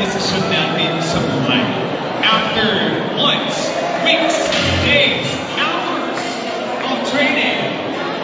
desisyon natin sa buhay. After months, weeks, days, hours of training,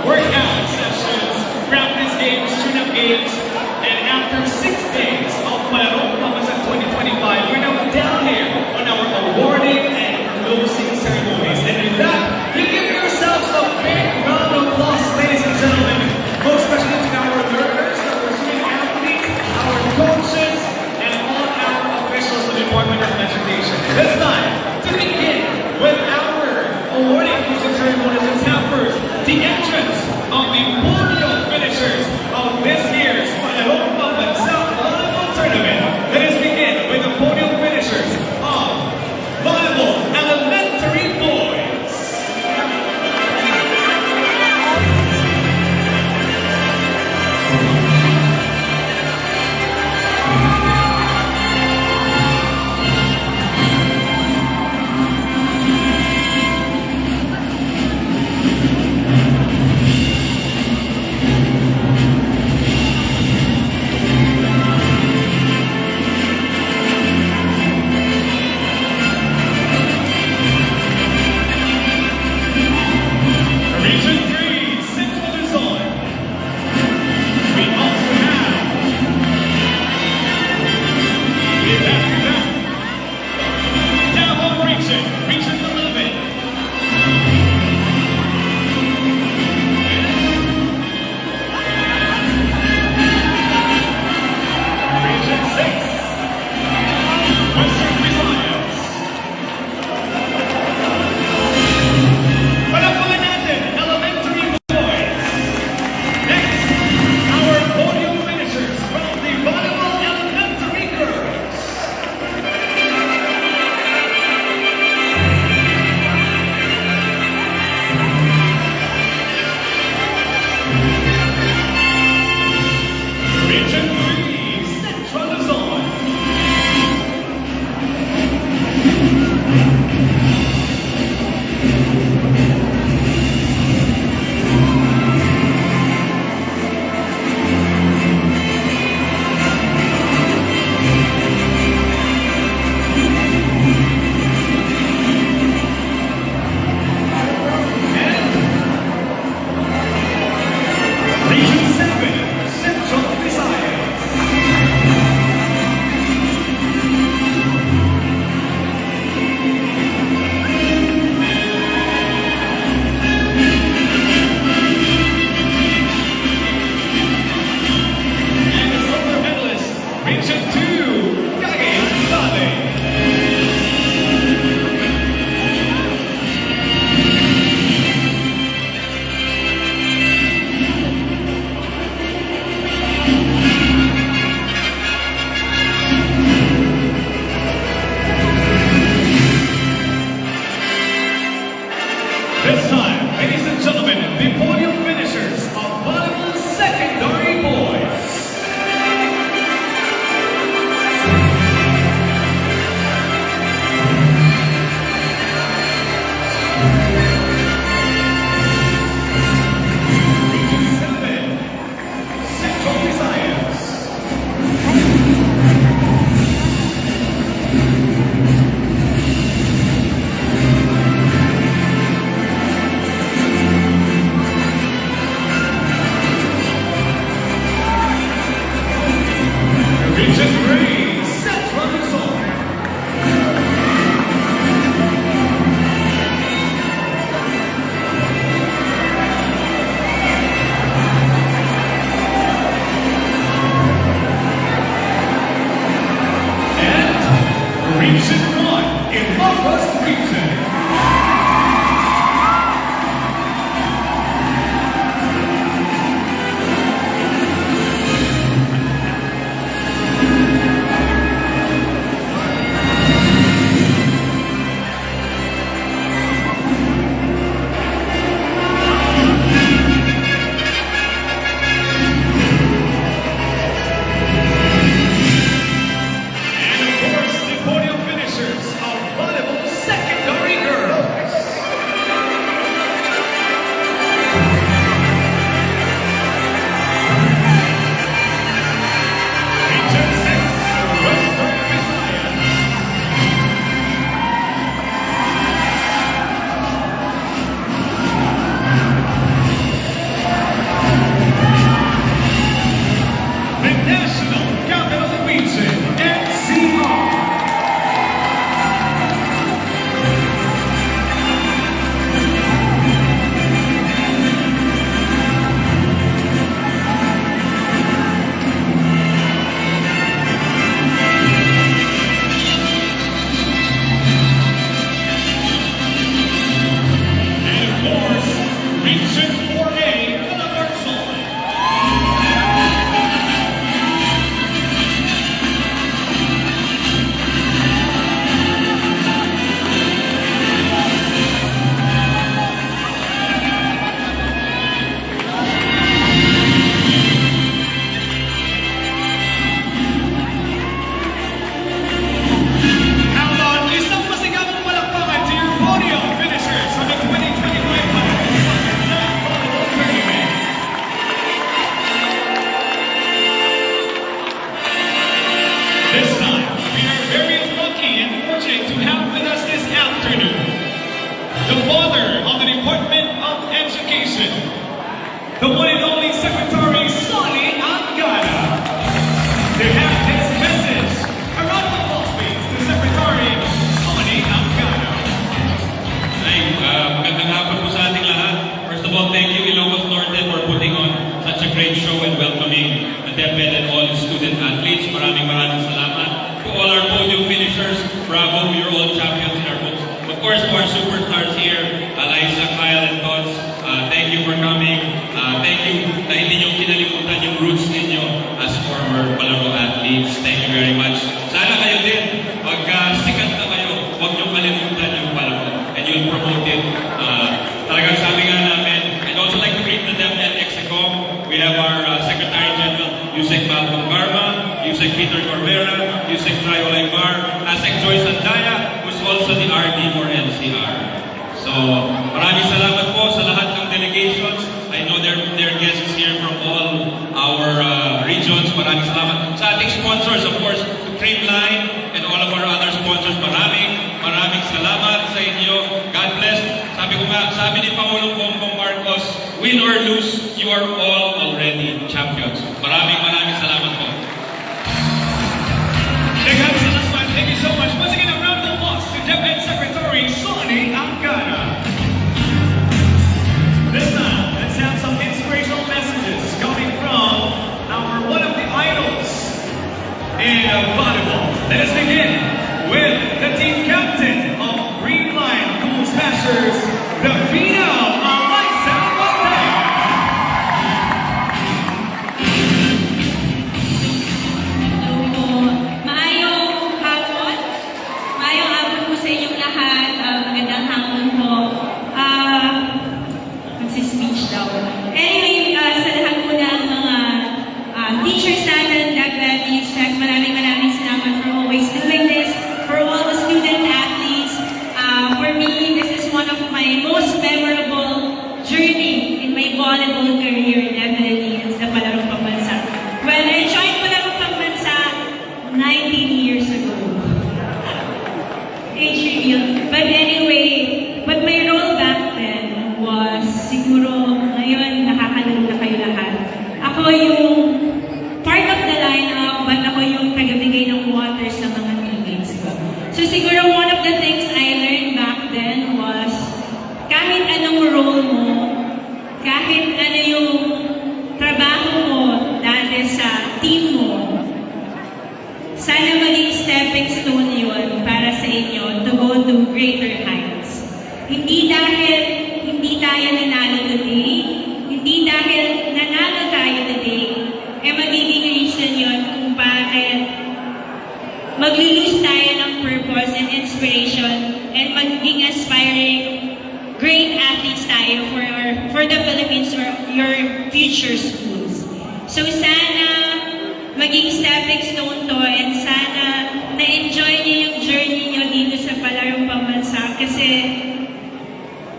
workout sessions, practice games, tune-up games, and after 6 days of Malarong Pamasan 2025, we're now down here on our awarding and closing ceremonies. And with that, you give yourselves a big round of applause, ladies and gentlemen. Most especially to our learners, our student athletes, our coaches, and all our officials of the Department of Education. This time, to begin with our awarding closing ceremonies, let's have first the entrance of the podium finishers of this year's Malarong Pambansang Volleyball Tournament. Let us begin with the podium finishers of Volleyball Elementary Boys. Region 3, Central Luzon. We also have Davao Region, Region 11. Region 6, Western Visayas. Palakpakan natin, elementary boys. Next, our podium finishers from the Volleyball Elementary Girls. Region 3, Central Luzon. Region 7, Central Visayas. And the silver medalist, Region 2, Cagayan Valley. This time, ladies and gentlemen, the podium finishers of Volleyball Secondary Boys. Region 7, Central Visayas. DepEd and all the student athletes. Maraming salamat. To all our podium finishers, bravo, you're all champions in our books. Of course, to our superstars here, Eliza, Kyle, and Tots, thank you for coming. Thank you na hindi nyo kinalimutan yung roots ninyo as former palaro athletes. Thank you very much. Sana kayo din, pagka sikat na kayo, huwag nyo kalimutan yung palaro. And you'll promote it. Talagang sabi nga namin, I'd also like to greet the DepEd Execom. We have our Secretary General, Yusek Malcolm Garma, Yusek Peter Corvera, Yusek Trayo Laimar, Asek Joyce Andaya, who's also the RD for NCR. So, maraming salamat po sa lahat ng delegations. I know there are guests here from all our regions. Maraming salamat. Sa ating sponsors, of course, to Creamline and all of our other sponsors, maraming salamat sa inyo. God bless. Sabi ko nga, sabi ni Pangulong Bongbong Marcos, win or lose, you are all already champions. Maraming salamat po. Thank you so much. Once again, a round of applause to DepEd Secretary Sonny Angara. This time, let's have some inspirational messages coming from one of the idols in volleyball. Let us begin with the team captain of Green Line Cool Smashers, Davina Eliza Montez. Anyway, sa lahat po ng mga teachers natin, DepEd, Yusek, maraming salamat for always doing this, for all the student athletes. For me, this is one of my most memorable journey in my volleyball career, definitely, is the Palarong Pambansa. When I joined Palarong Pambansa 19 years ago. Age reveal. But anyway, but my role back then was siguro ngayon nakakalala kayo lahat. Ako yung part of the lineup, but ako yung tagabigay ng water sa mga teammates ko. So siguro one of the things I learned back then was kahit anong role mo, kahit ano yung trabaho mo dati sa team mo, sana maging stepping stone yun para sa inyo to go to greater heights. Hindi dahil hindi tayo nanalo today, hindi dahil nanalo tayo today, magiging reason yun kung bakit maglilose tayo ng purpose and inspiration and magiging aspiring great athletes tayo for the Philippines or your future schools. So sana maging stepping stone to and sana na-enjoy niyo yung journey niyo dito sa Palarong Pambansa kasi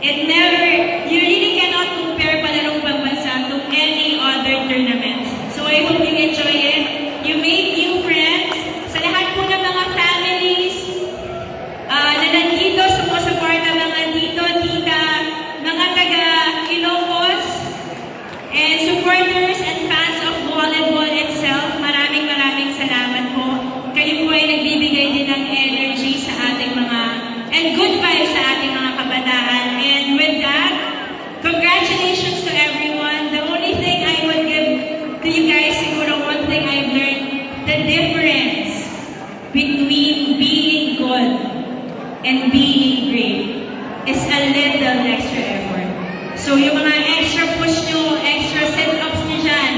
you really cannot compare Palarong Pambansa to any other tournament. So I hope you enjoy it. You make new friends. Sa lahat po ng mga families na nandito, sumusuporta mga tito, tita, mga taga-Ilocos, and supporters and fans of volleyball itself, maraming salamat po. Kayo po ay nagbibigay din ng energy sa ating and good vibes sa ating mga kabataan. And with that, congratulations to everyone. The only thing I would give to you guys, siguro one thing I've learned, the difference between being good and being great is a little extra effort. So yung mga extra push nyo, extra sit-ups nyo dyan,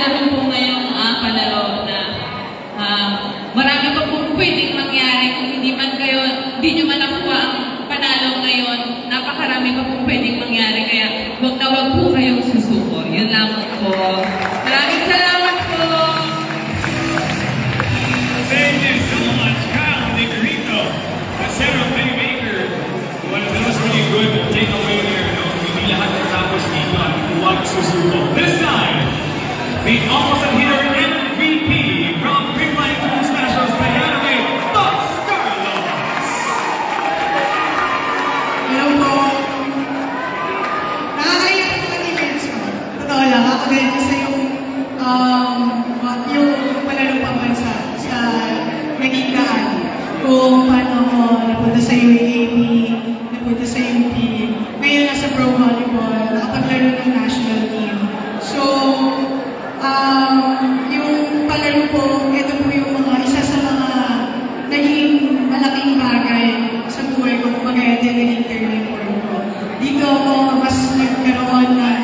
naman po ngayong palaro na marami pa po pwedeng mangyari kung hindi man kayo, hindi nyo man nakuha ang panalo ngayon, napakarami pa po pwedeng mangyari, kaya huwag na huwag po kayong susuko. Yun lamang po. Maraming salamat po! Thank you so much, Kyle Negrito. Sarah Paymaker. That was really good takeaway there. No? Hindi lahat natapos dito at huwag susuko. This time, the opposite hitter MVP from Green Line Tools Nationals, Diana May Dos Carlos. Hello po. Nakakaiyak po ang events ko. Totoo lang, ako din kasi yung panalo pambansa sa naging daan. Kung paano ako napunta sa UAAP, napunta sa UP, ngayon nasa pro volleyball, nakapaglaro ng national team. So, yung palaro po, ito po yung isa sa mga naging malaking bagay sa buhay ko, kumbaga ito yung naging turning point ko. Dito ako mas nagkaroon ng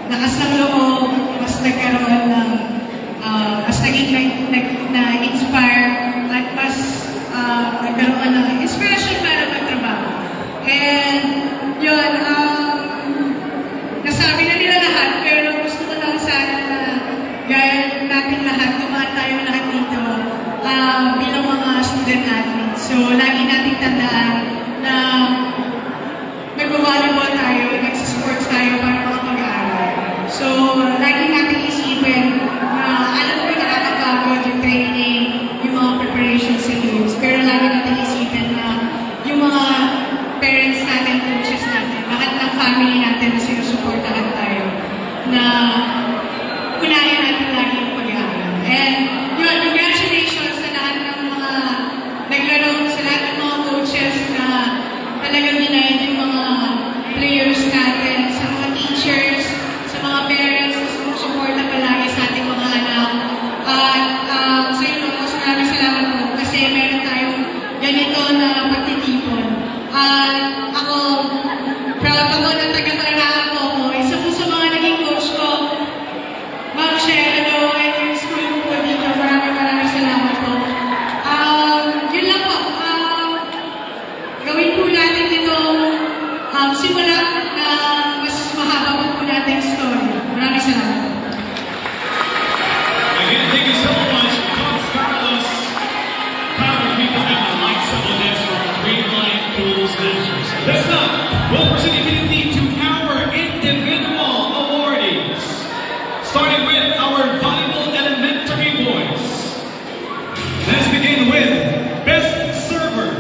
lakas ng loob, mas nagkaroon ng mas naging na-inspire at mas nagkaroon ng inspiration para magtrabaho. And yun, nasabi na nila lahat, pero gusto ko lang sana na gaya natin lahat, tumaan tayo lahat dito bilang mga student athletes. So, lagi nating tandaan na nag-volleyball tayo, nag-sports tayo para makapag-aaral. So, lagi natin isipin na alam ko nakakapagod yung training, yung mga preparations sa games, pero lagi natin isipin na yung mga parents natin, coaches natin, lahat ng family natin na sinusuportahan tayo, na unahin natin lagi yung pag-aaral. And yun, congratulations sa lahat ng mga naglaro, sa lahat ng mga coaches na talagang minayin yung mga players natin, sa mga teachers, sa mga parents na sumusuporta palagi sa ating mga anak. At sa inyo, maraming salamat po kasi meron tayong ganito na pagtitipon. At ako, proud ako na taga-Taranaan po ako. Isa po sa mga naging coach ko, Ma'am Shelo, at yung school po dito. Maraming salamat po. Yun lang po. Gawin po natin dito simula na mas mahaba po natin story. Maraming salamat po. Again, thank you so much, Dos Carlos, Kyle Negrito, and the likes of the next from Green Line Tools Nationals. This time, we'll proceed immediately to our individual awardees. Starting with our volleyball elementary boys. Let's begin with Best Server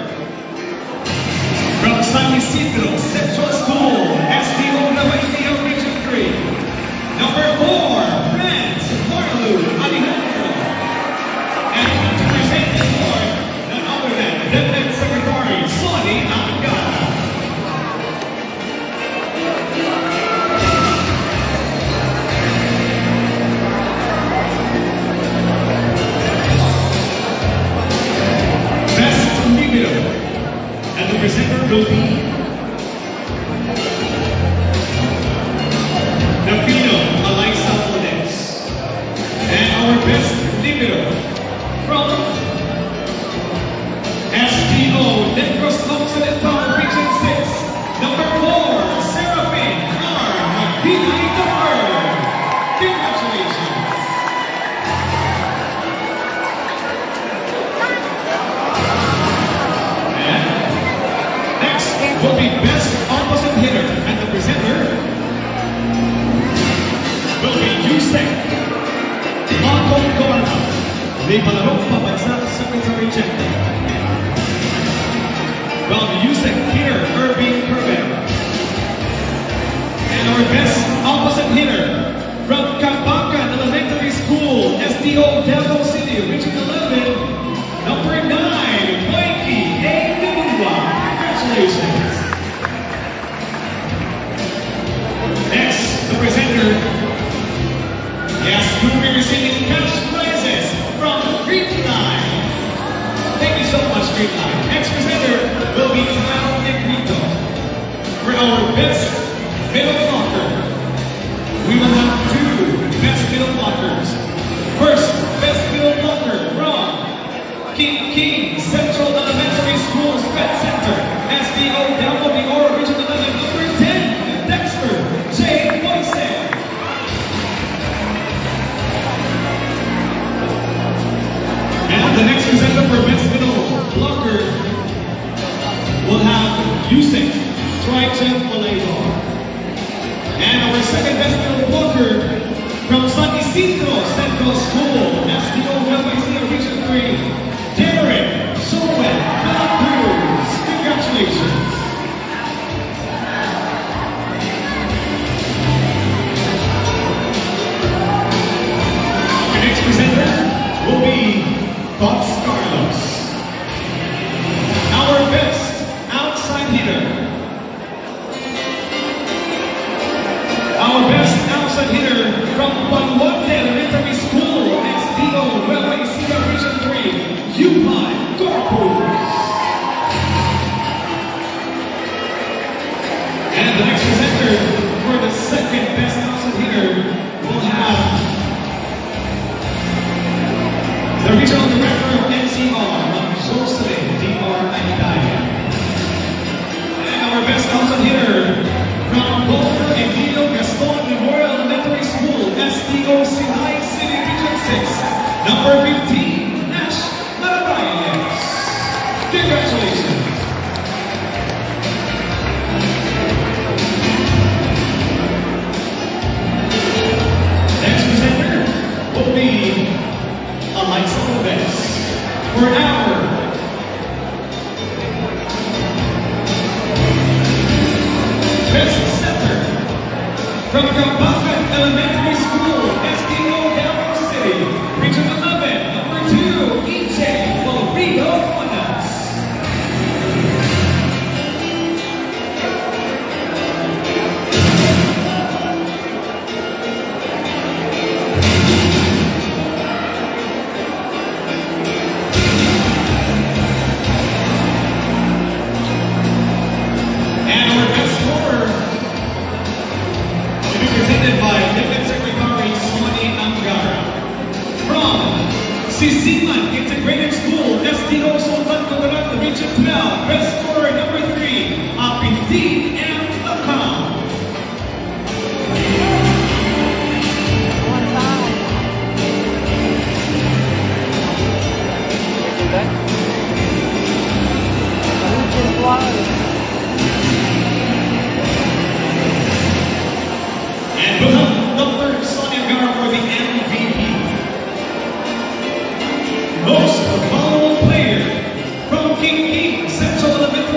from San Isidro Central School, SDO WCL Region 3. Number 4, Franz Marlu Alejandro. And to present the award, none other than Deputy Secretary Sonny Angara. Best Libero. And the presenter will be Navino Alaisa Flores. And our best libero from SDO Negros Occidental Region 6, number 4, Serafin R. Magpinay III. Congratulations. And next will be best opposite hitter, and the presenter will be Yusek Marco Corna, the Palarong Pambansa Secretary General. Well, Yusek here, Irving Kerben. And our best opposite hitter from Kabakan Elementary School, SDO Davao City, Region 11, number 9, Mikey A. Dilua. Congratulations. Next, the presenter. Yes, we will be receiving cash prizes from Green Line. Thank you so much, Green Line. Next presenter will be Kyle Negrito. For our best middle blocker, we will have 2 Yusek Triton Malaylo. And our second best middle blocker from San Isidro Central School, SDO Nueva Region 3, Darren Sowen Cruz. Congratulations. Our next presenter will be Fox Carlos. Our best outside hitter. Our best outside hitter from Baluarte Elementary School, SDO Nueva Ecija Region 3, Yupan Corpus. And the next presenter for the second best outside hitter will have the regional director of NCR, Jose D.R. Anitaya. And our best outside hitter from Boulder Emilio Gaston Memorial Elementary School, SDO Sinai City Region 6, number 15, Nash Marabayes. Congratulations. Next presenter will be Eliza Lopez for our best center from Cambacan Elementary School, SDO Davao City, Region 11, number 2, EJ Rodrigo Monas. And our best scorer will be presented by Defense Secretary Sonny Angara. From Sisiman Integrated School, SDO Sultan Kudarat, Region 12, best scorer number 3, Apinti M. Lakam. And we'll have Dr. Sonny Angara for the MVP. Most valuable player from King King Central Elementary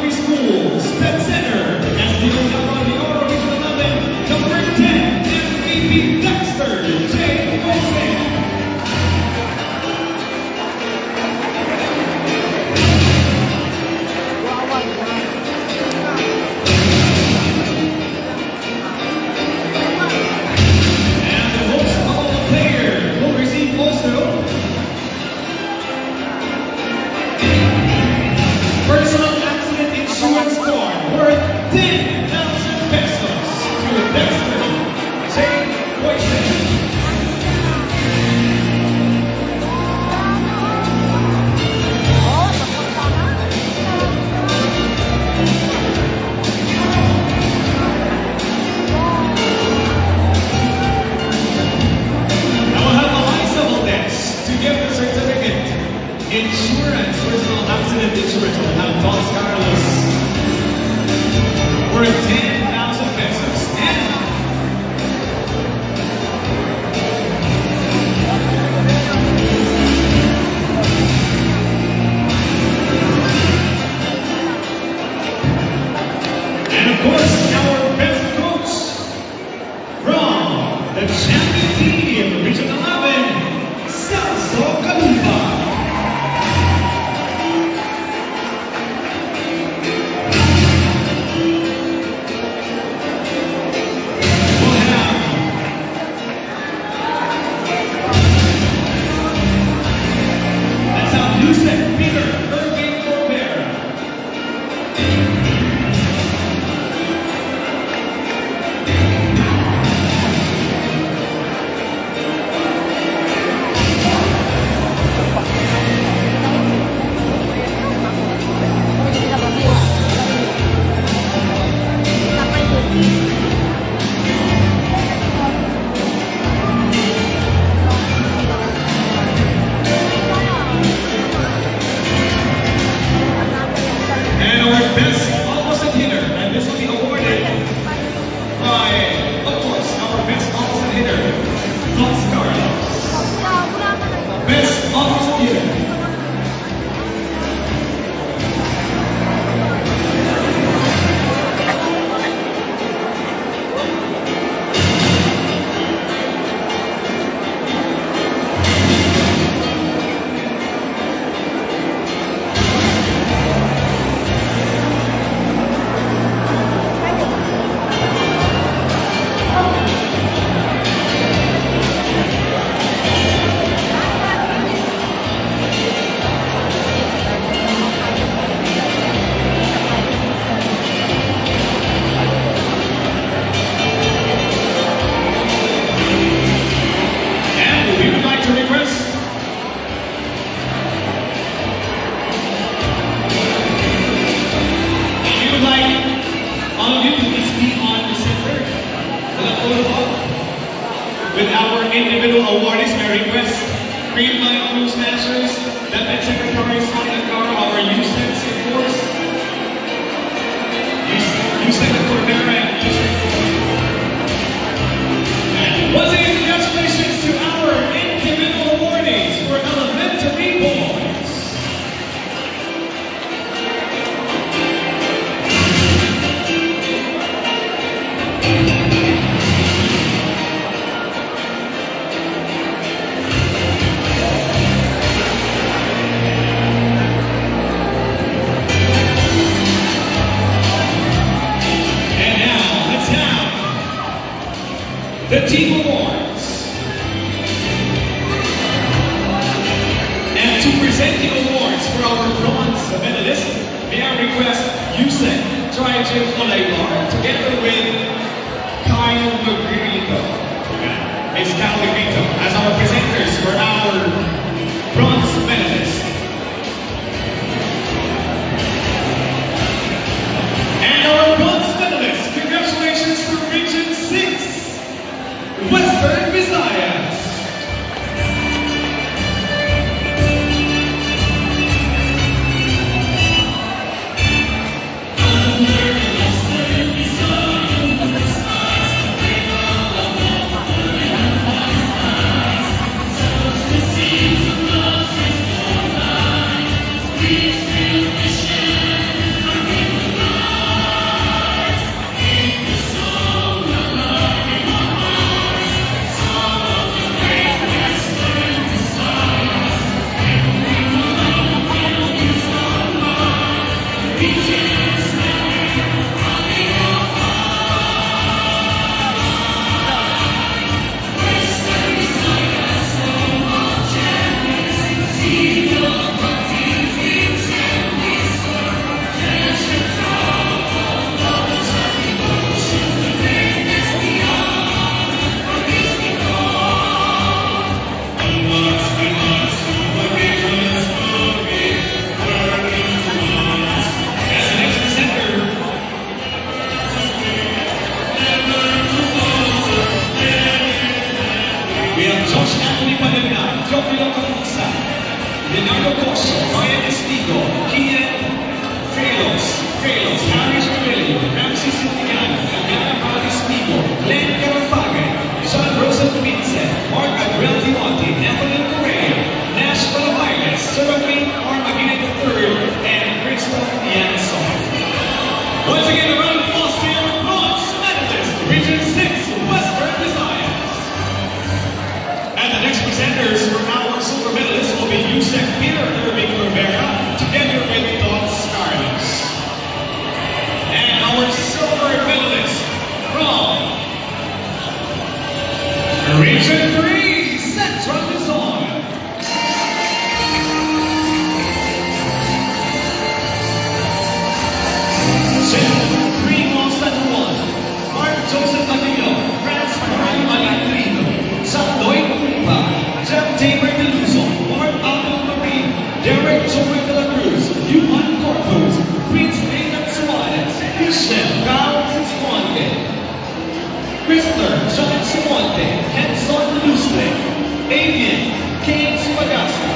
individual awardees, may request Green Line Crew Smashers, Deputy Secretary Sonia Gar, our USEC force, USEC Cordera, and USEC. Once again, congratulations to our individual awardees for elementary boys. And now, let's have the team awards. And to present the awards for our bronze medalists, may I request USEC Triumph Olaybar together with Kyle Magrito. Miss Kyle Magrito as our presenters for our bronze medalists. And our bronze medalists, congratulations to Region 6, Western Visayas. Leonardo Coso, Ryan Estigo, Kian Frelos, Harris Rebelio, Ramsey Sintigano, Gagana Estigo, Glenn Carapagay, John Rosa Vincent, Mark Adrel Dimonte, Evelyn Correa, Nash Palamayas, Seraphine Armaguinit III, and Christoph Yanson. Once again, a round of applause to your bronze medalist, Region 6, Western Visayas. And the next presenters for our silver medalists will be USEC Peter Irving Rivera, together with Don Scarlett. And our silver medalist from Region 3, Central Luzon. Primo San Juan, Mark Joseph Aguilo, Franz Maray Malatrino, Sandoy Kumpa, Jeff Tamer de Luzon, Mark Aldo Marine, Derek Joey de la Cruz, Yuhan Corpus, Prince Nathan Suarez, Christian Carl Simonte, Chrysler John Simonte, Henson Lustre, Avian Kane Supagasa,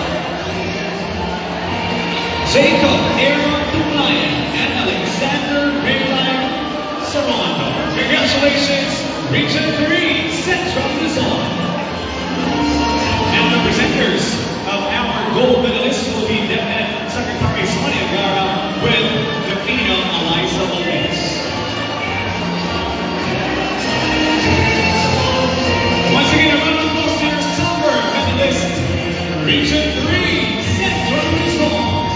Jacob Aaron Tumlayan, and Alexander Redline Sarondo. Congratulations, Region 3, Central Luzon. And the presenters of our gold medalists will be Deputy Secretary Sonia Gara with the female Eliza Valdez. Once again, a round of applause to your silver medalist, Region 3, Central Luzon.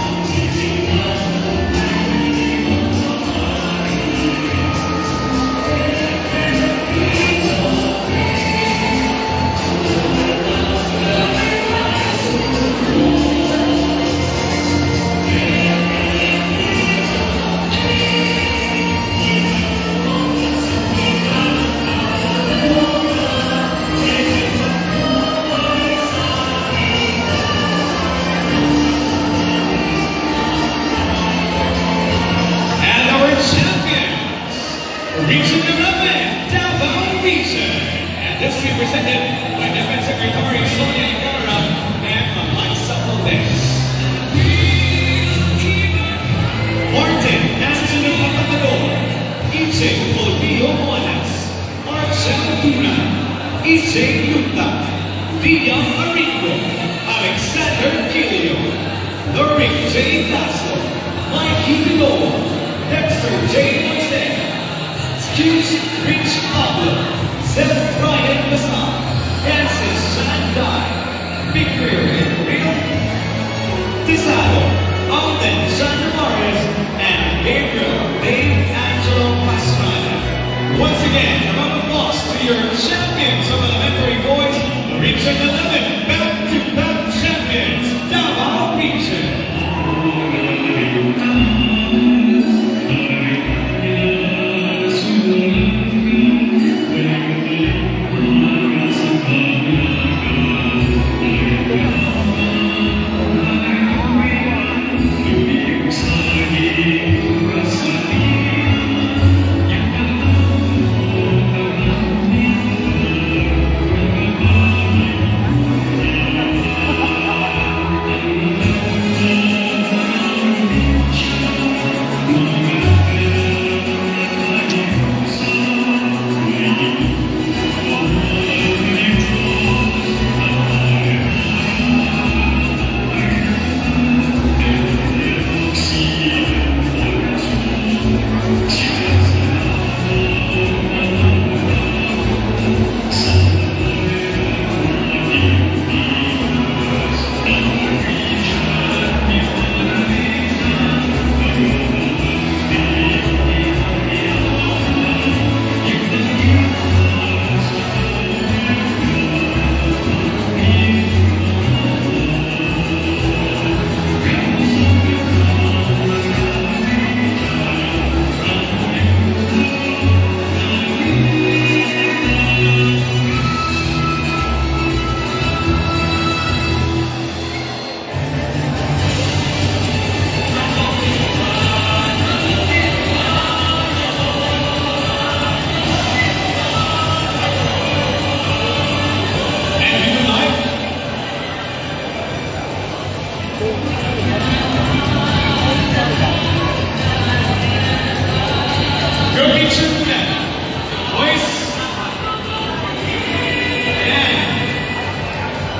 Villa Marico, Alexander Gilio, Lorick J. Laszlo, Mikey Viloa, Dexter J. Moisés, Hughes Rich Pablo, Seth Ryan Basan, Francis Shandai, Victor Rio Tisado, Alden Sandra Morris, and Gabriel Dave Angelo Pastrana. Once again, a round of applause to your champions of elementary boys, Region 11, back-to-back champions, Davao Region.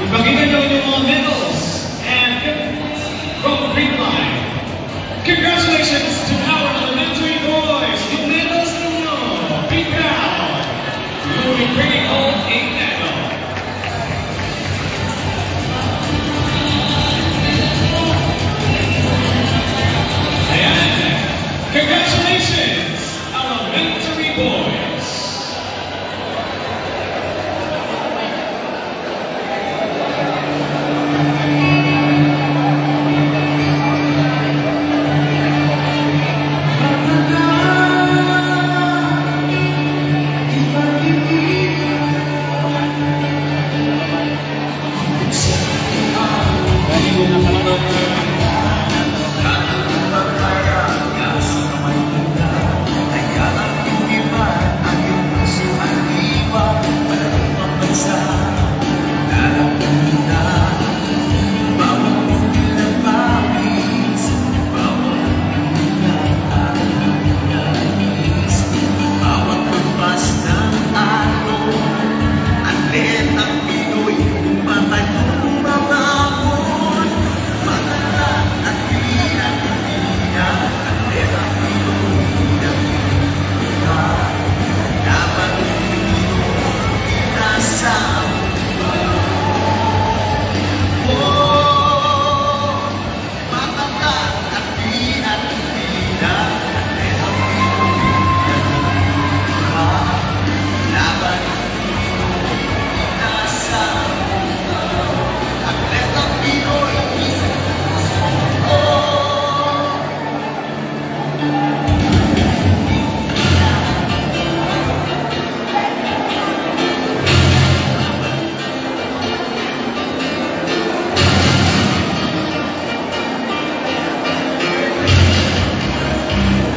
Ipakita nyo yung mga medals and from the green line. Congratulations to our elementary boys. Yung medals ninyo. Be proud. You will be bringing home a medal. Ayan. Congratulations, elementary boys.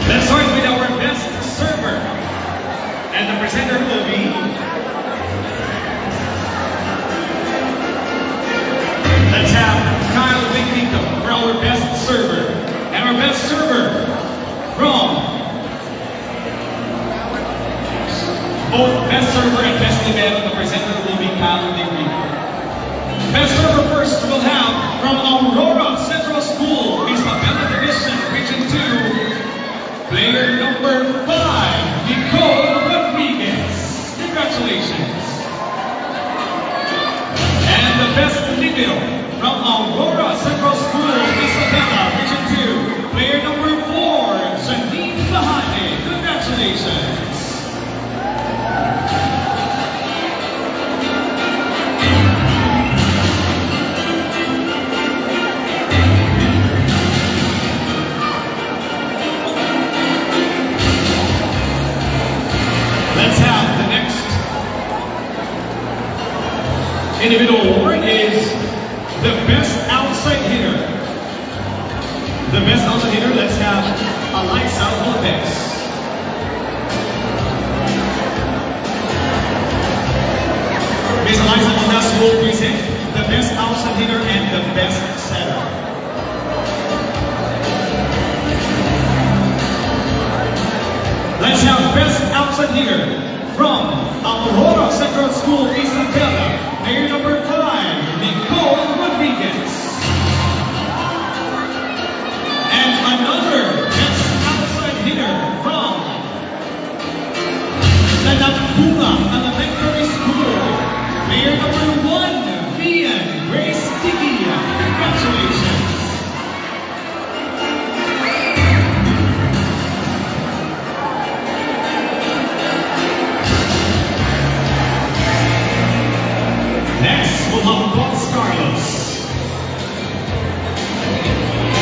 Let's start with our best server. And the presenter will be... Let's have Kyle Vignito for our best server. And our best server from... Both best server and best event, the presenter will be Kyle Vignito. Best server first we'll have from Aurora Central School, Isabela Division, Region 2, player number 5, Nicole Rodriguez. Congratulations. And the best libero from Aurora Central School, Isabela, Region 2, player number 4, Janine Lahane. Congratulations. Let's have the next individual award is the best outside hitter. The best outside hitter, let's have Eliza Lopez. Miss Eliza Lopez will present the best outside hitter and the best setter. Let's have best outside hitter from Aurora Central School, Isabela, player number 5, Nicole Rodriguez. And another best outside hitter from the Nampula Elementary School, player number 1, Vian Grace Tigia. Congratulations. Next, we'll have Box Carlos.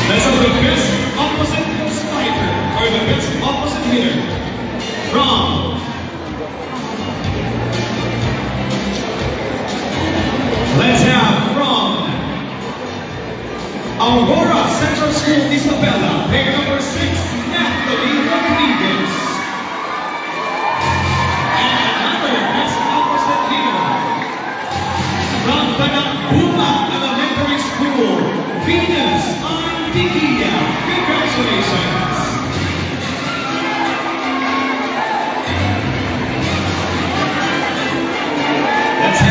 Let's have the best opposite striker, or the best opposite hitter from let's have from Aurora Central School, Isabela, player number 6, Natalie Rodriguez. And another best opposite hitter from the Nampula Elementary School, Venus Antiquia. Congratulations. Let's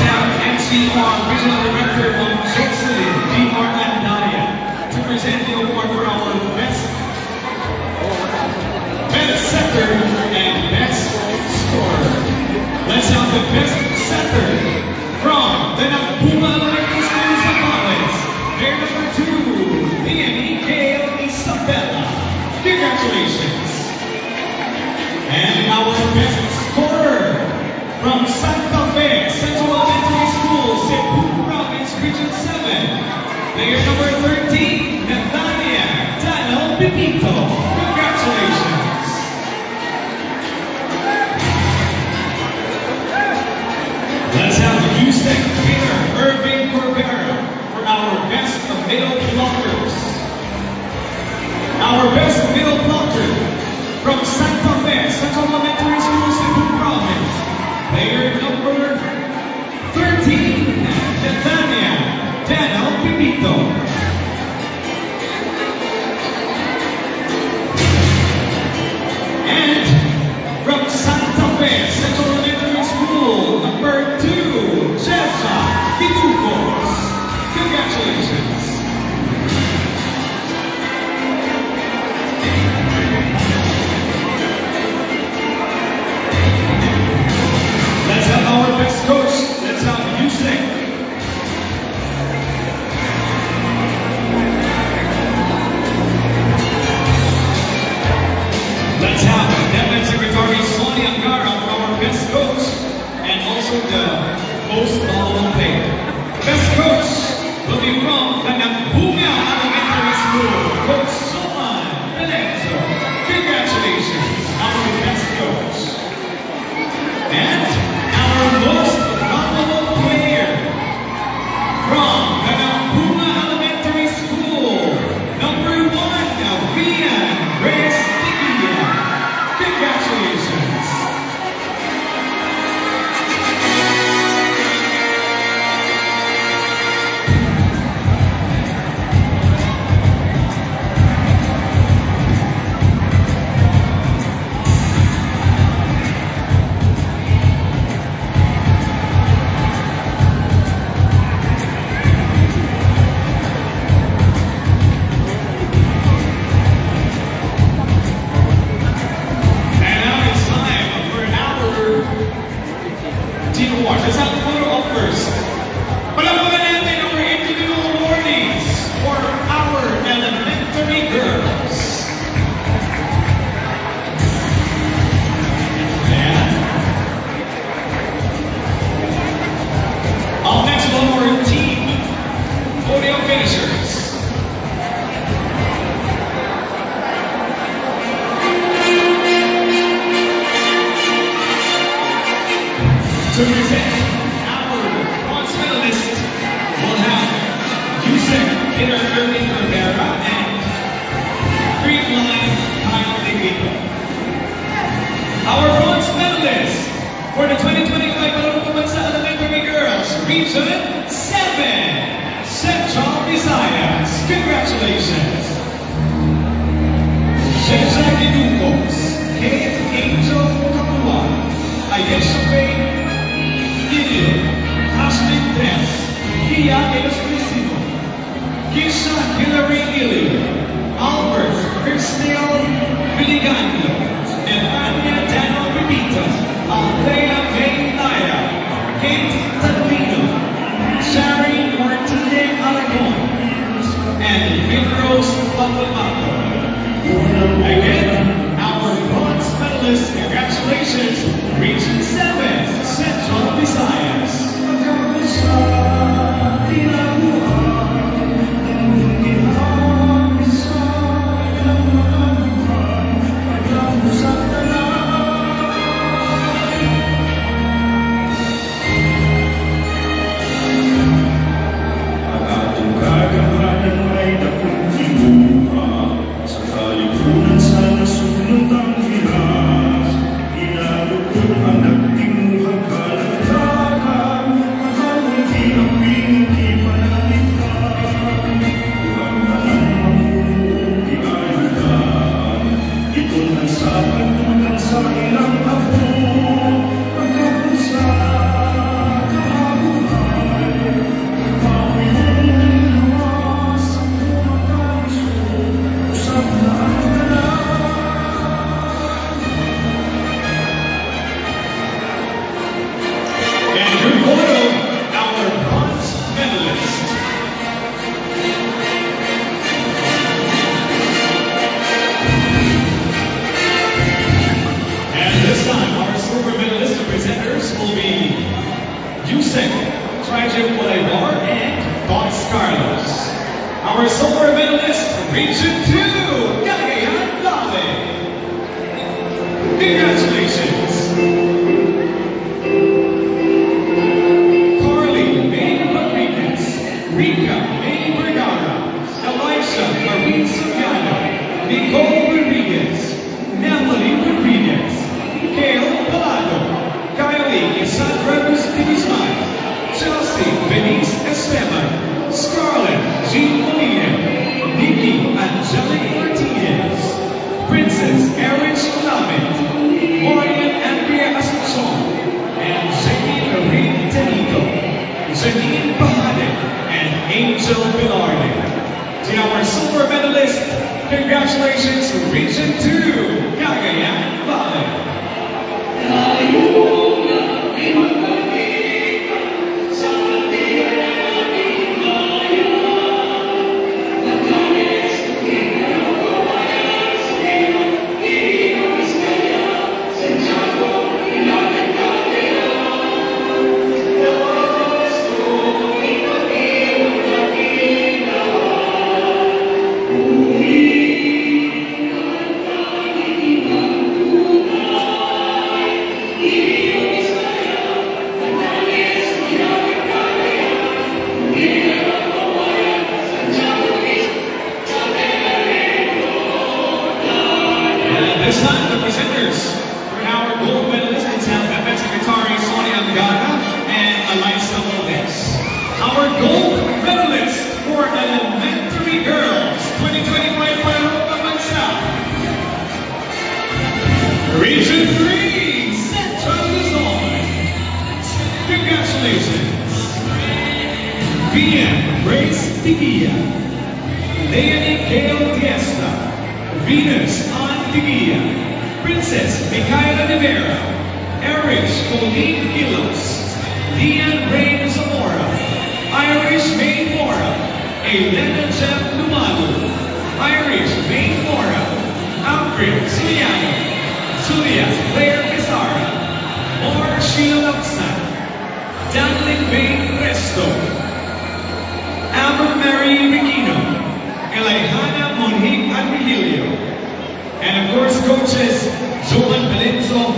have NCR Regional Director of Jocelyn D.R. Andaya to present the award for our best setter and best scorer. Let's have the best setter from the Nampula Elementary School, Zambales. Player number 2, Peony Gale Isabela. Congratulations. And our best scorer from Santa Fe Central Elementary School, Cebu Province, Region 7. Player number 13, Nathania Daniel Pepito. Congratulations. Let's have USEC winner Irving Corbera for our best middle blockers. Our best middle blocker from Santa Fe Central Elementary School, Cebu Province. Player number 13, Nathania Daniel Pepito. And from Santa Fe Central Elementary School, number 2, Jessa Pitufos. Congratulations. Let's have our best coach. Let's have USEC. Let's have Deputy Secretary Sonia Angara for our best coach and also the most valuable player. Best coach will be from the Nampula Elementary School, Coach Soman Belenzo. Congratulations, our best coach. And our most valuable player from the Nampula Elementary School, number 1, Vian Grace Tigia. Congratulations. Let's have the photo up first. Palakpakan natin our individual awardees for our elementary girls. And up next of our team podium finishers. To present our bronze medalist, we'll have Yusek Peter Irving Rivera and Greenline Kyle Negrito. Our bronze medalist for the 2025 Palarong Pambansa Elementary Girls, Region 7, Central Visayas. Congratulations! Shenzai Ducos, Kate Angel Kapua, Ayesha Ray Gideon, Ashley Tess, Kia Esposito, Kisha Hillary Gilly, Albert Cristel Viligano, and Anya Daniel Ribita, Althea May Naya, Kate Tadlino, Shari Martinez Aragon, and Vinrose Papamato. Again, our bronze medalist, congratulations, Region 7, Central Visayas. Trajan Bolivar and Box Carlos. Our silver medalist, Region 2, Cagayan Valley. Congratulations. Carly May Rodriguez, Rika May Vergara, Elisha Marie Soriano, Nicole Rodriguez, Natalie Rodriguez, Kale Palado, Kylie Cassandra Guzman, Chelsea Venice Esteban, Scarlett Jean Molina, Nikki Angelic Martinez, Princess Erich Lamet, Orion Andrea Asuncion, and Janine Reed Tenito, Janine Bahade, and Angel Velarde. To our silver medalist, congratulations, Region 2, Cagayan Valley. This time, the presenters for our gold medalists in Alphabet Secretary Sonia Angara and Eliza Lopez. Our gold medalist for elementary girls 2025 Palarong Pambansa. Region 3, Central Luzon. Congratulations. VM Grace Tigia, Leonie Gail Diesta, Venus Antigua, Princess Micaela Rivera, Erich Colleen Gilos, Dian Rain Zamora, Irish Main Mora, Elena Jeff Lumalo, Irish Main Mora, Alfred Zuliano, Julia Claire Pizarra, Mar Sheila Laksan, Danlin Bain Resto, Amber Mary Requino, Elaihana Monhig Anvigilio, and of course coaches Joan Valenzo,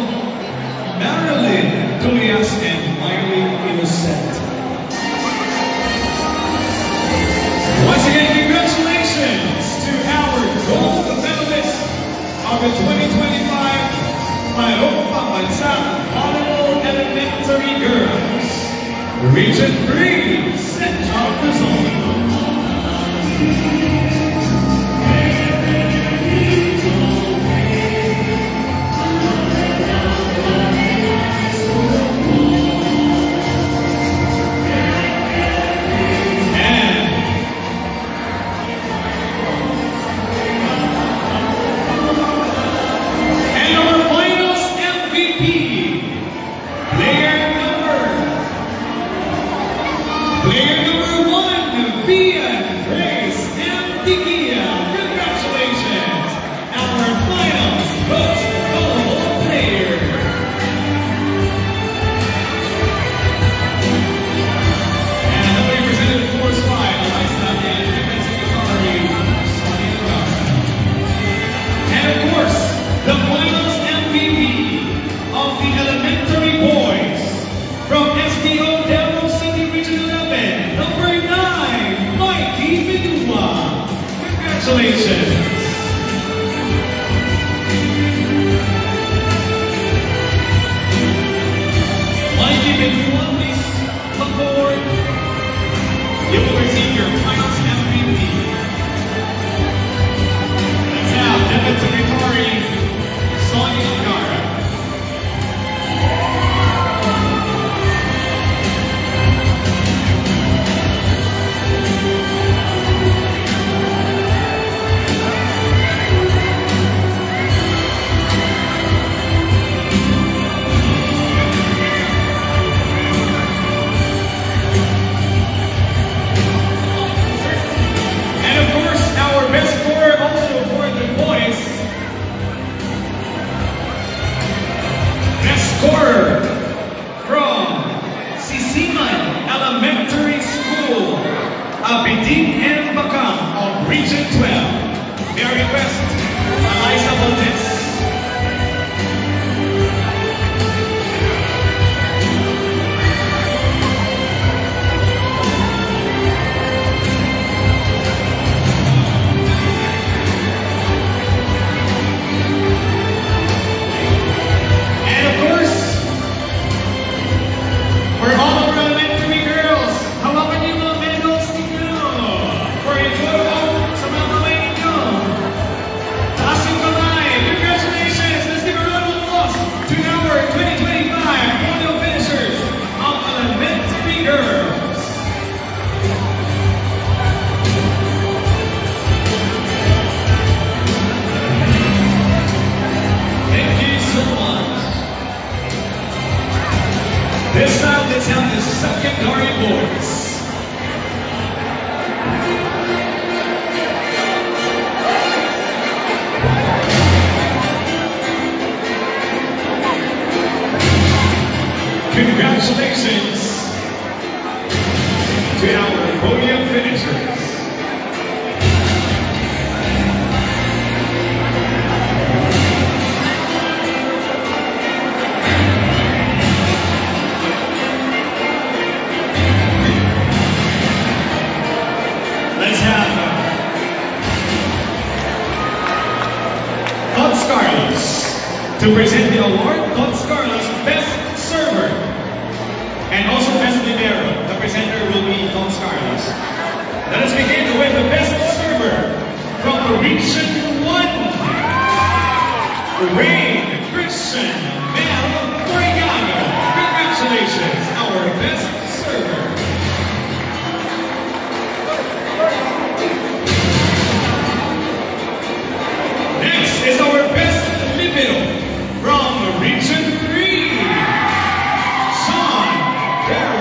Marilyn Tulias, and Miley Innocent. Once again, congratulations to our gold medalists of the 2025 Maharong Pambansang Volleyball Elementary Girls, Region 3, Central Luzon. Congratulations. Mikey, if you want please come forward, you will receive your finals MVP. Let's have Devin Tori, Sonia Gara. Scorer from Sisiman Elementary School, Abidin and Bakam of Region 12. May I request Eliza Montes. This time, let's have the secondary boys. Congratulations to our podium finishers. Let's have Tots Carlos to present the award. Tots Carlos Best Server and also Best Libero. The presenter will be Tots Carlos. Let us begin with the Best Server from the Region 1. Rain Christian Mel Morigano. Congratulations, our Best Server. Next is our Best Libero from Region 3, Sean Carroll.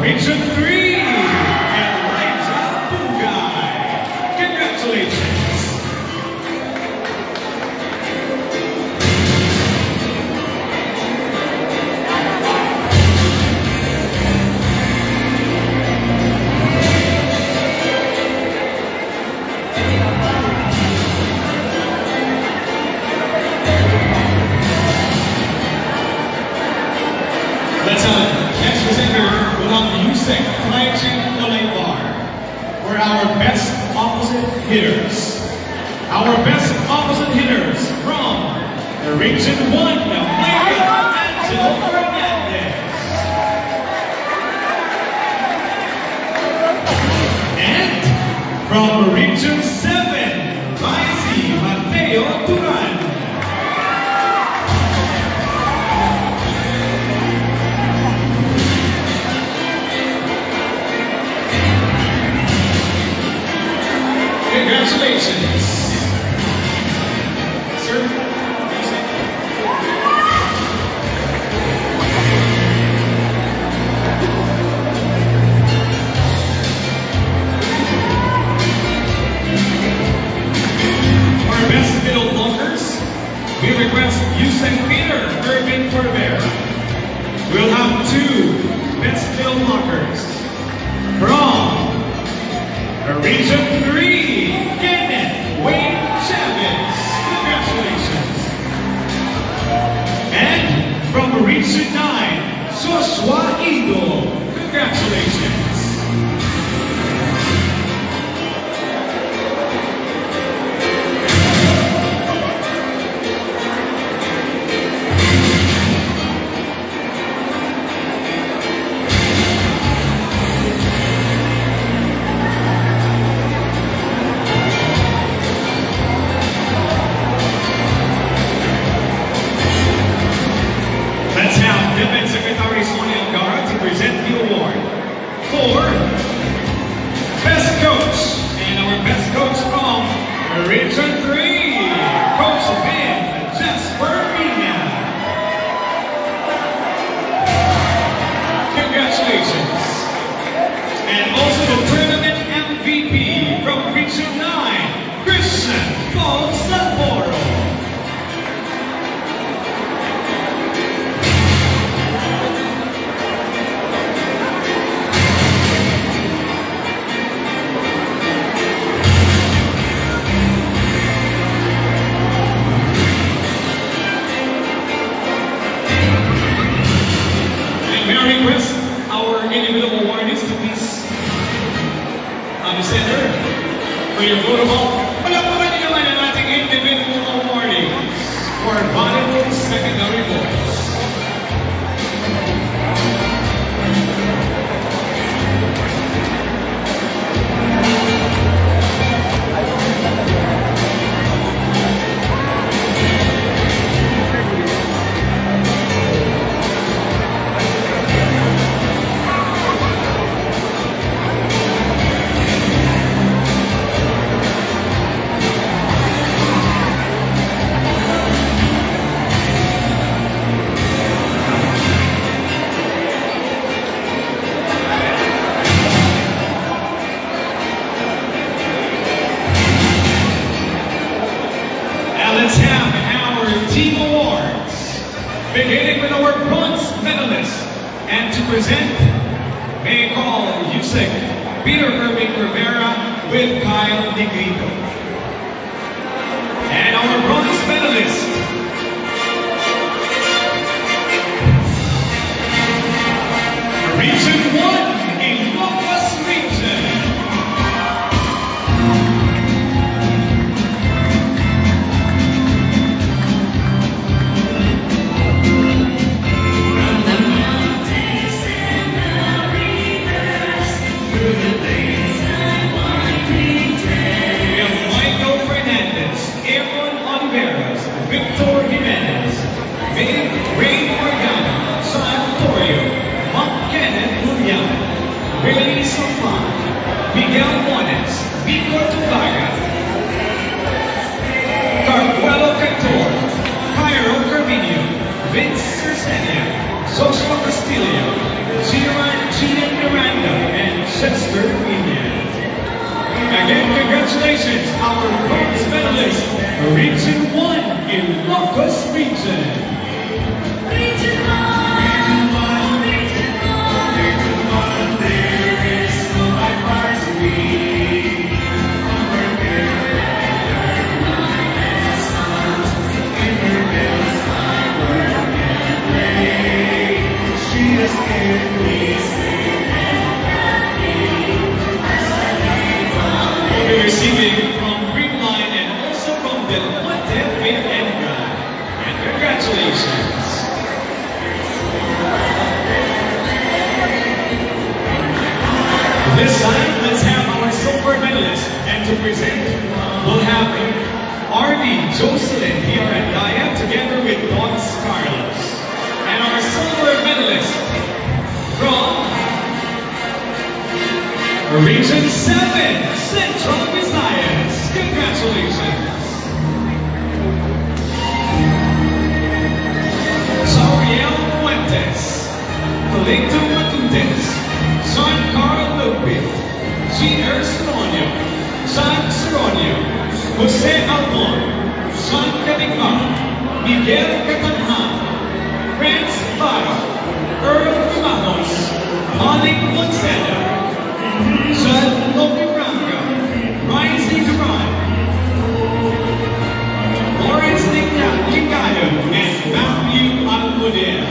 Region 3, Eliza Bugay. Congratulations. Let's next presenter belongs to USEC Flying Olay Bar. For our best opposite hitters. Our best opposite hitters from the Region 1, Michael Angelo Fernandez. And from Region 7, Vice Mateo Duran. Congratulations. Sir, for our best middle blockers, we request Houston Peter Irvin Corvera. We'll have 2 best middle blockers from Region 3, Kenneth Wayne Chavez. Congratulations. And from Region 9, Joshua Ido. Congratulations. Let's have Defense Secretary Sonia Angara to present the award for Best Coach. And our best coach from Region 3, Coach Ben Jasper Mina. Congratulations. And also the tournament MVP from Region 9, Christian Paul Salvoro. Request our individual awardees to please center for your photo ball. Palakpakan niyo naman ang ating individual awardees for valuable secondary balls. Let's have our team awards, beginning with our bronze medalists. And to present, may I call USEC Peter Irving Rivera with Kyle Negrito. And our bronze medalist, Region 1, Ilocos Region. Victor Mr. Minion. Again, congratulations, our bronze medalist, Region 1 in Ilocos Region. Region 1! Region 1! There is no advisory. We're receiving from Green Line and also from Del Monte with Edgar. And congratulations. This time, let's have our silver medalist. And to present, we'll have Arnie Jocelyn here at Daya together with Don Carlos. And our silver medalist from Region 7, Central Visayas. Congratulations. Sauriel Fuentes, Colito Matutes, San Carl Lopez, Giner Soronio, San Soronio, Jose Almon, San Caligma, Miguel Catanhan, Franz Vara, Earl Tumajos, Malik Monseda, San Lope Branca, Rising Duran, Lawrence Licayo, and Matthew Almudena.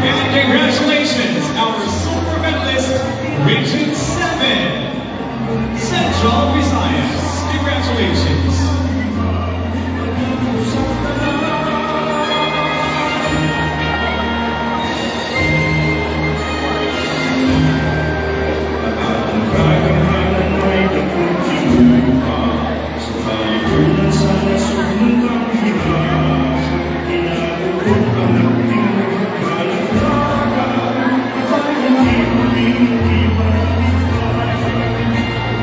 And congratulations, our silver medalist, Region 7, Central Visayas. Congratulations.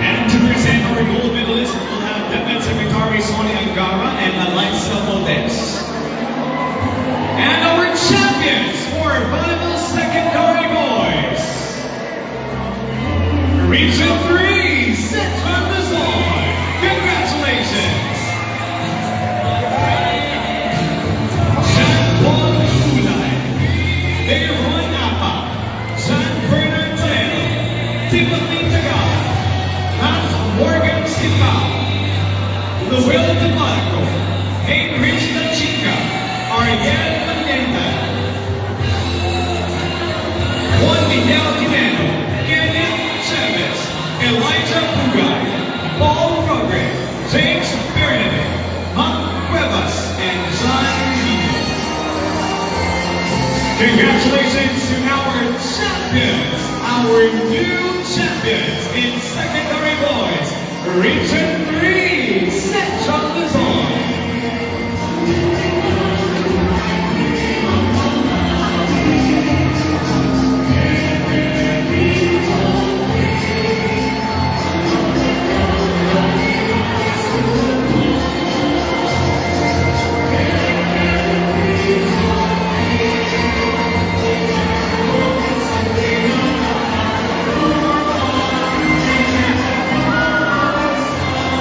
And to present our gold medalist, we'll have Defense Secretary Sonia Angara and Eliza Valdez. And our champions for volleyball secondary boys, Region 3, Central Luzon. Congratulations. Jean Paul Kulay, Aaron Apa, John Bernard Toledo, Timothy Tagala, Matt Morgan Sipao, Luel De Marco, Heinrich Lachica, Ariel Manenda, Juan Miguel Quimeno, Kenneth Chavez, Elijah Pugay, Paul Progre, James Bernabé, Mark Cuevas, and John Hino. Congratulations to our champions, our new champions in secondary boys, Region 3, Central Luzon.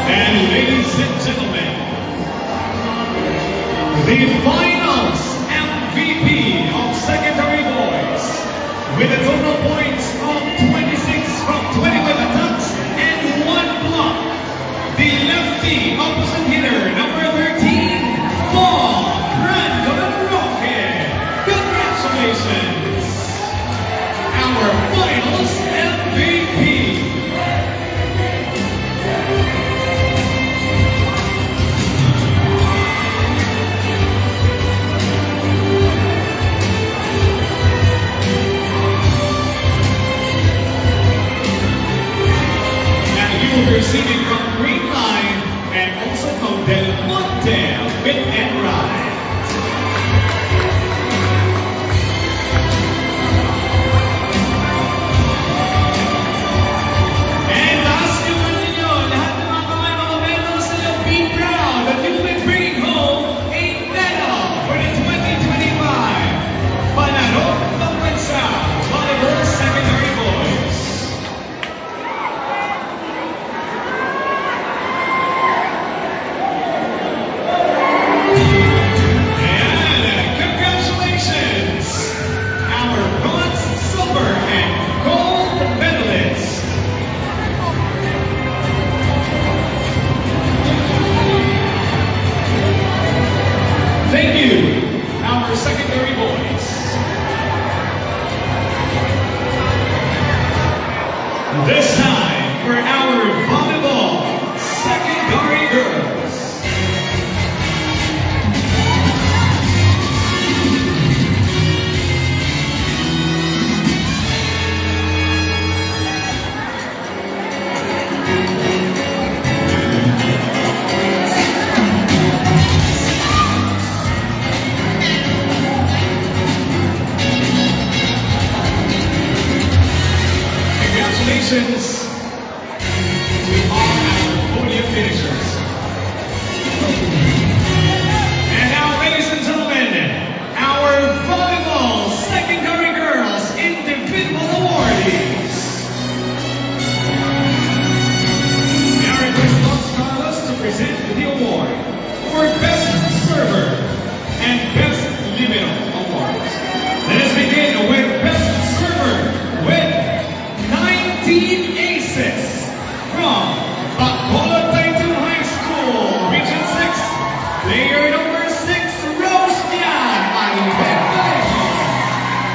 And ladies and gentlemen, the finals MVP of secondary boys with a total points of 26 from 21 attempts and 1 block. The lefty opposite hitter, number 13, Paul Brandon Roque. Congratulations, our finals MVP. Receiving from Green Line and also from Del Monte with Enright. And last naman ninyo, lahat ng mga medals nila, be proud that you will be bringing home a medal for the 2025 Panarong Pambansa Volleyball Secondary This time for our volleyball secondary girls. Congratulations to all our podium finishers. And now, ladies and gentlemen, our volleyball secondary girls individual awardees. May I request Los Carlos to present the award for Best Server and Best Libero awards. Let us begin with Best Server with 19 aces from Bacolod Taytay High School, Region 6. Player number 6, Rose Dian Alberto.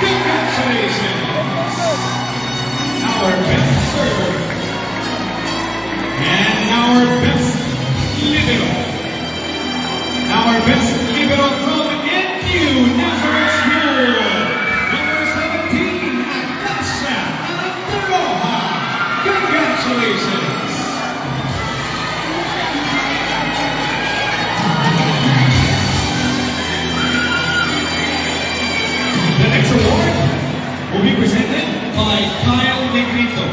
Congratulations! Our best server and our best libero. Our best libero from NU Nazareth School, number 17, Natasha Antaroha. Congratulations! The next award will be presented by Kyle Negrito,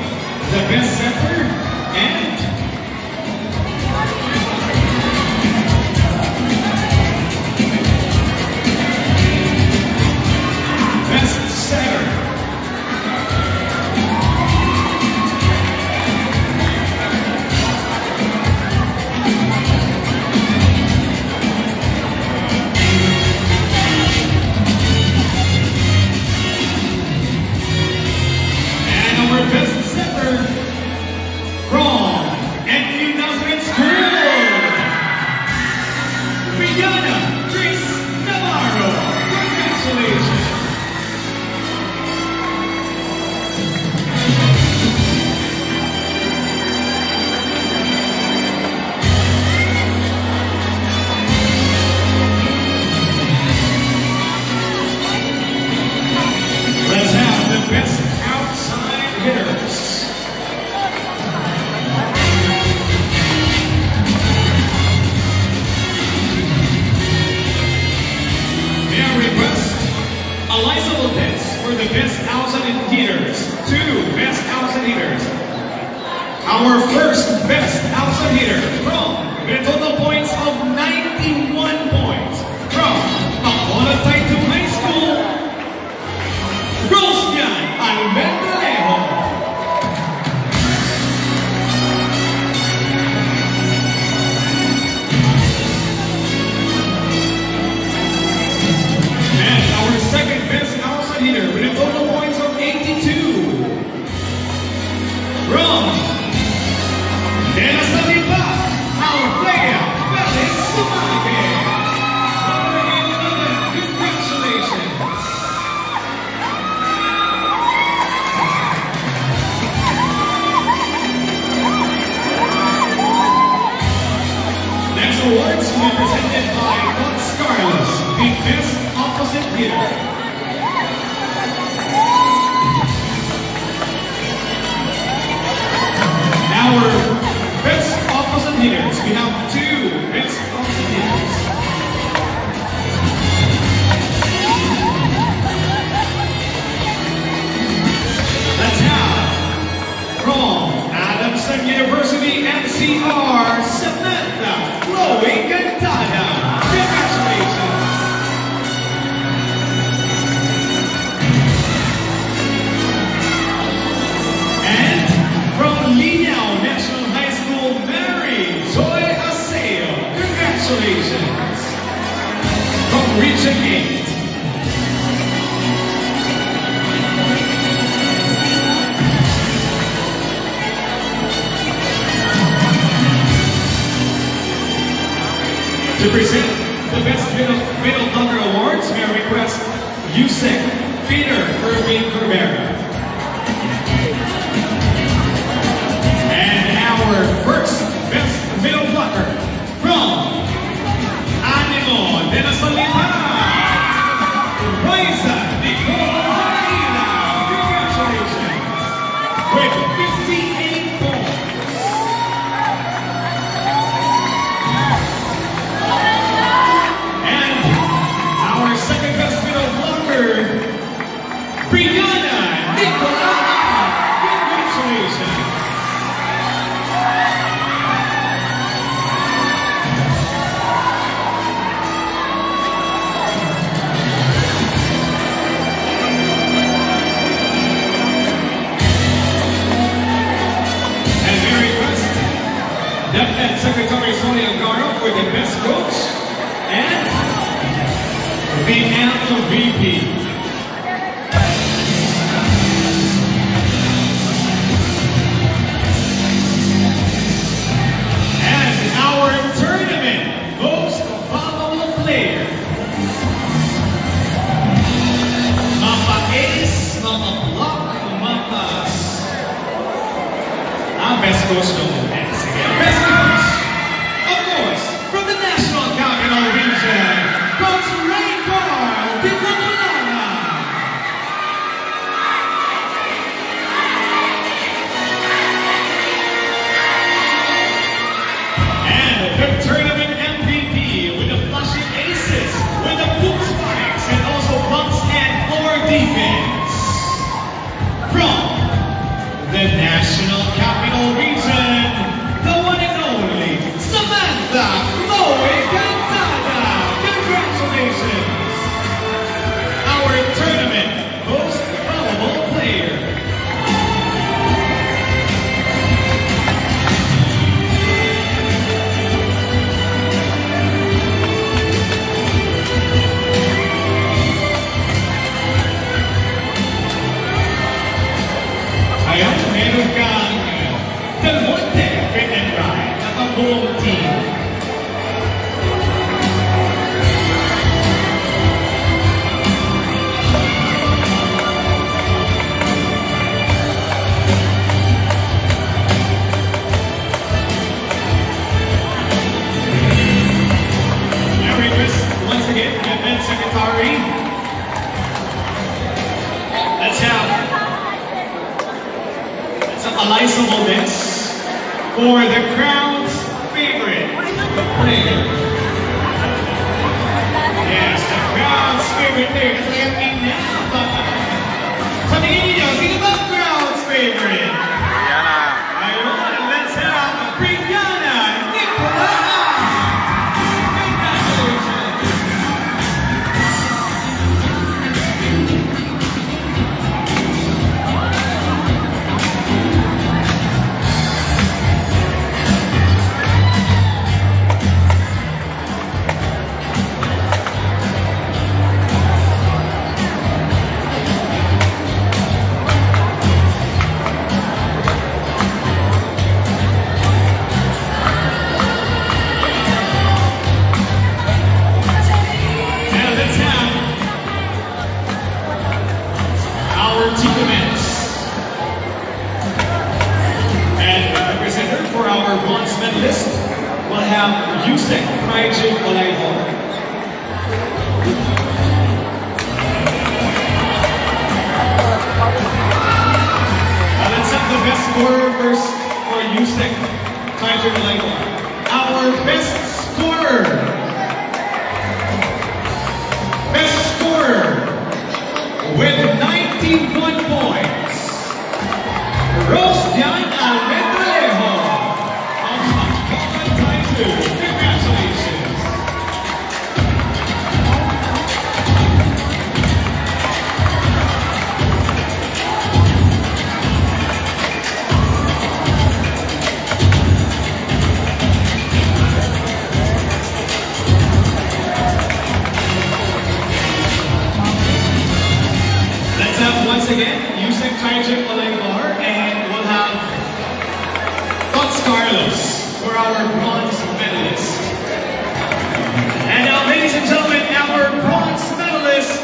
the best setter and best setter. Best setter from NU Nazareth School, Brianna Grace Navarro. Congratulations! Let's have the best outside hitters. May I request Eliza Lopez for the best outside hitters. 2 best outside hitters. Our first best outside hitter from with a total points of 91 points from Bacolod Taytay High School, Rose Dian Alberto. And our second best outside hitter with a total points of 82 from De La Saliva, Alfreya Felix Sumake. Congratulations! Next awards will be presented by Los Carlos, the best opposite hitter. Our best opposite hitters. We have 2 best opposite hitters. Let's have from Adamson University NCR, Samantha Chloe Cantada. Congratulations! And from Liao National High School, Mary Zoe Aseo. Congratulations! From Region 8. To present the Best Middle Blocker Awards, may I request Yusek Peter Irving Rivera. Nicola. Congratulations. And Merry Christmas. Deputy Secretary Sonia Garno for the best coach and the MVP. And our tournament most valuable player. Mapa-ace, mapa-block, mapas. Best coach ng Mets. Best coach, of course, from the National Capital Region, Coach Ray Carl de Cocolana. And the tournament MVP with the flashing aces, with the boot spikes, and also box and floor defense. From the National Capital Region, the one and only Samantha Chloe Cantada. Congratulations! Our tournament most valuable player. Ayan, meron kang Del Monte Fit and Ride at ang buong team. Merry Christmas once again, Government Secretary. Let's have Eliza Valdez for the crowd's favorite player. Yes, the crowd's favorite player. Let me now. Sa tingin niyo, sino ba ang crowd's favorite? Brianna. Ayun, let's have Brianna Nicola. Congratulations. Medalist will have Yusek Raiju Olaihor. Let's have the best scorer first for Yusek Raiju Olaihor. Our best scorer. Best scorer with 91 points. Rosdian Almendalejo. Congratulations. Let's have once again Yusek Kaijik Olaihor, and we'll have Tots Carlos for our bronze medalist. And now, ladies and gentlemen, our bronze medalist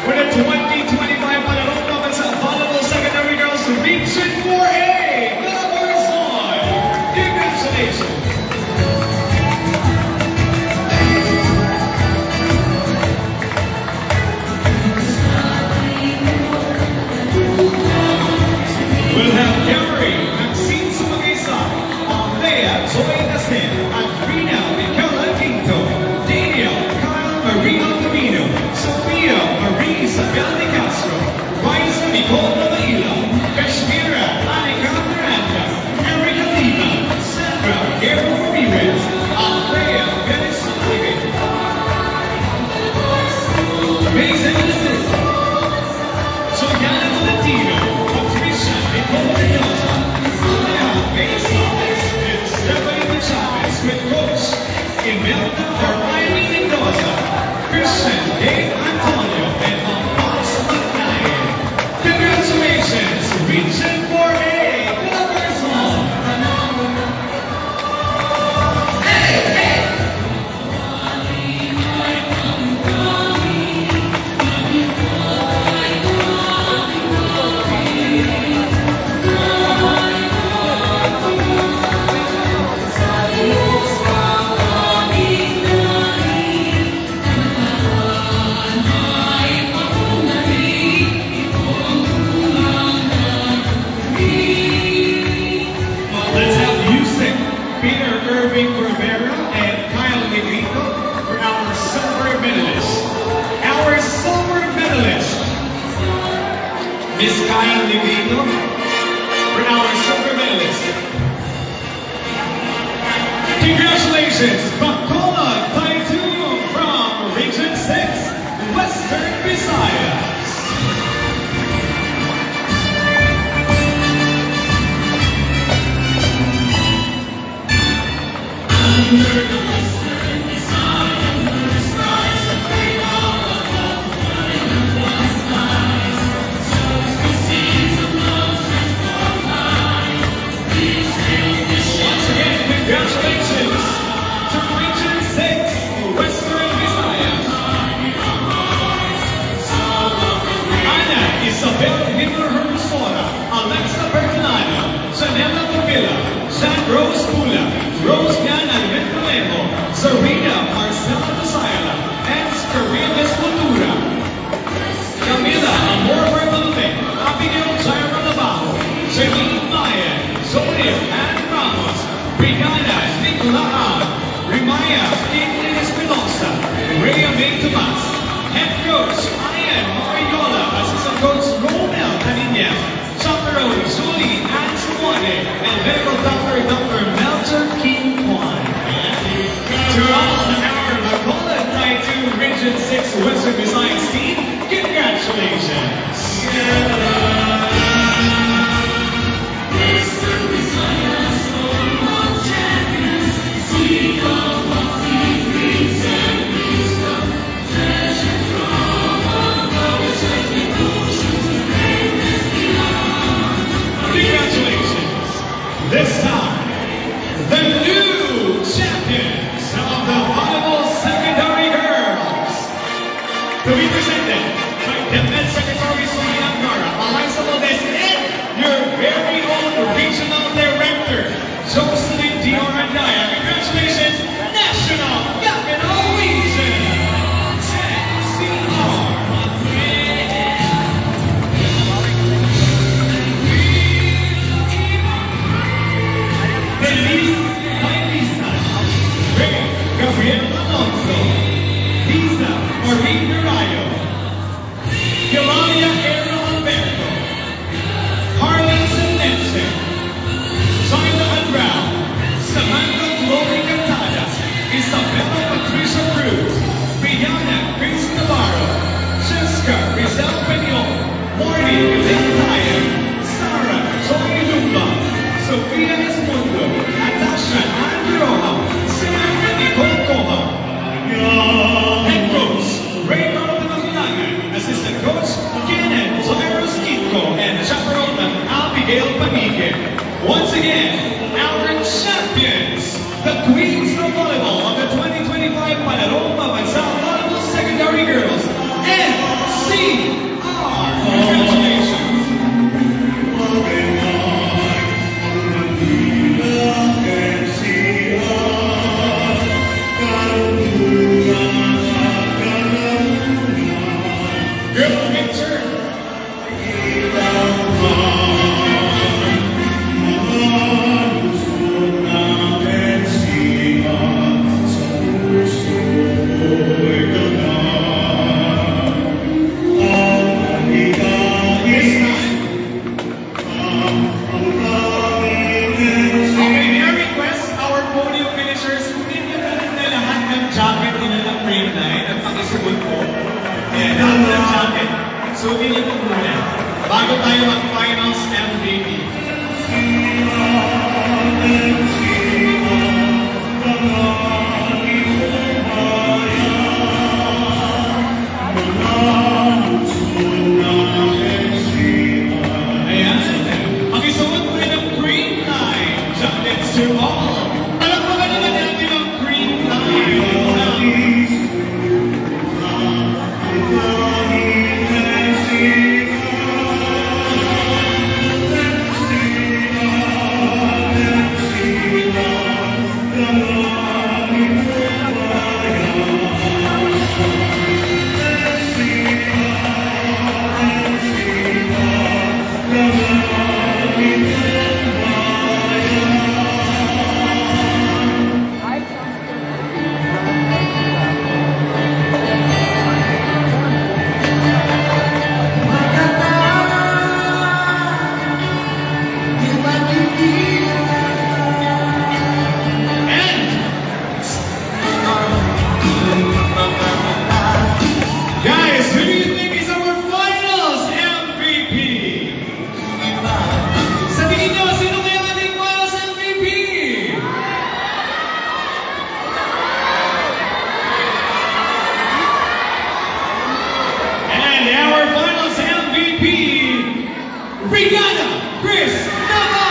for the 2025 Palarong Province Volleyball Secondary Girls Region 4A, Calabarzon. Congratulations. We'll have Gary, Maxine Sumagisa, Althea, Zoe Nastin, Adrina, Michaela Tinto, Daniel, Kyle Marie Altamino, Sophia Marie Isabel de Castro, Vice Nicole Navaila, Kashmira Alejandra, Erica Lima, Sandra Guerrero Ramirez, Andrea Perez Olive, Mason Lisses, Soyana Valentino, Patricia Nicole Mendoza, Lea May Salas, and Stephanie Chavez with Coach Imelda or Irene Mendoza, Christian Dave Antonio, and Alphonse McNair. Congratulations, Region 4A, Lovers Hall. Let's have Yusek, Peter Irving Rivera, and Kyle Negrito for our silver medalist. Our silver medalist, Miss Kyle Negrito, for our silver medalist. Congratulations, Bacolod Taitu from Region 6, Western Visayas. Once again, congratulations to Region 6, Western Visayas. Ana Isabel Hitler Hermosora, Alexa Bertolano, Janela Tavilla, Jean Rose Pula, Rose Gan Alventalejo, Zarina Marcela Pasayala, and Scarina Escultura. Camila Amor Bartolome, Abigail Jaira Labajo, Janine Mayan, Zolia Ann Ramos, Brigana Nicolao, Rimaya Caitlin Espinosa, Rhea May Tomas, Head Coach Ian Mariola, Assistant Coach Romel Caninia, Chaperone Julie Ann Chuane, and Medical Doctor Dr. Melcher King Kwan. To all our Bacolod Taitu Region 6 Western Visayas team, congratulations! Congratulations! This time, the new champions of the volleyball secondary girls. To be presented by DepEd Secretary Sonia Angara, Eliza Valdez, and your very own regional director, Jocelyn Dior Andaya. Congratulations, National Capital Region! NCR. Denise Bailisa, Ray Gabriel Alonso, Lisa Maureen Rayo, Yolanda Aaron Alberto, Harlan Senense, China Andrao, Samantha Glory Cantada, Isabella Patricia Cruz, Brianna Chris Navarro, Jessica Rizal Peñol, Morty Lintaya, Sarah Joy Lumba, Sofia Esmundo, Natasha Androha, Samantha Nicole Coha, Head Coach Ray Martin, Assistant Coach Kenneth Zoeros Kitko, and Chaperone Abigail Panique. Once again, our champions, the Queens of Volleyball of the 2025 Palaroma Bansa Volleyball Secondary Girls, NCR. Congratulations! Girl picture. Regana Chris Nava!